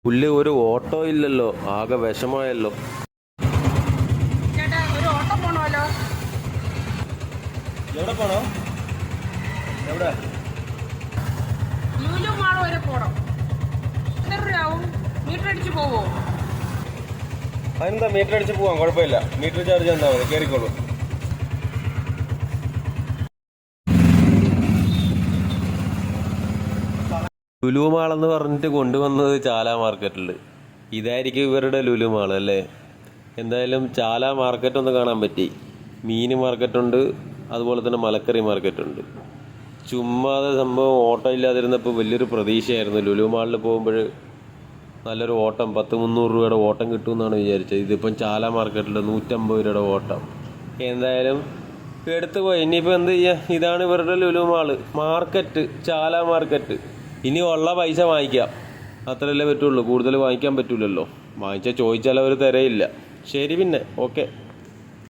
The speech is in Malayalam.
പുല്ല് ഒരു ഓട്ടോ ഇല്ലല്ലോ, ആകെ വിഷമായല്ലോ. ചേട്ടാ ഒരു ഓട്ടോ പോണമല്ലോ. എവിടെ പോണോ? എവിടെ? ലുലു മാൾ വരെ പോണം. എത്ര രൂപയാവും? മീറ്റർ അടിച്ച് പോവോ? അതെന്താ, മീറ്റർ അടിച്ച് പോവാം, കുഴപ്പമില്ല. മീറ്റർ ചാർജ് എന്താ മതി, കയറിക്കോളൂ. ലുലു മാൾ എന്ന് പറഞ്ഞിട്ട് കൊണ്ടുവന്നത് ചാല മാർക്കറ്റിൽ. ഇതായിരിക്കും ഇവരുടെ ലുലു മാൾ അല്ലേ? എന്തായാലും ചാല മാർക്കറ്റ് ഒന്ന് കാണാൻ പറ്റി. മീൻ മാർക്കറ്റുണ്ട്, അതുപോലെ തന്നെ മലക്കറി മാർക്കറ്റുണ്ട്. ചുമ്മാതെ സംഭവം ഓട്ടം ഇല്ലാതിരുന്നപ്പോൾ വലിയൊരു പ്രതീക്ഷയായിരുന്നു. ലുലു മാളിൽ പോകുമ്പോൾ നല്ലൊരു ഓട്ടം, 10-300 രൂപയുടെ ഓട്ടം കിട്ടുമെന്നാണ് വിചാരിച്ചത്. ഇതിപ്പം ചാല മാർക്കറ്റിൽ 150 രൂപയുടെ ഓട്ടം. എന്തായാലും എടുത്തു പോയി. ഇനിയിപ്പോൾ എന്ത് ചെയ്യുക? ഇതാണ് ഇവരുടെ ലുലു മാള് മാർക്കറ്റ്, ചാല മാർക്കറ്റ്. ഇനി ഉള്ള പൈസ വാങ്ങിക്കാം, അത്രയല്ലേ പറ്റുള്ളൂ. കൂടുതൽ വാങ്ങിക്കാൻ പറ്റില്ലല്ലോ. വാങ്ങിച്ചാൽ ചോദിച്ചാൽ അവർ തരയില്ല. ശരി, പിന്നെ ഓക്കെ.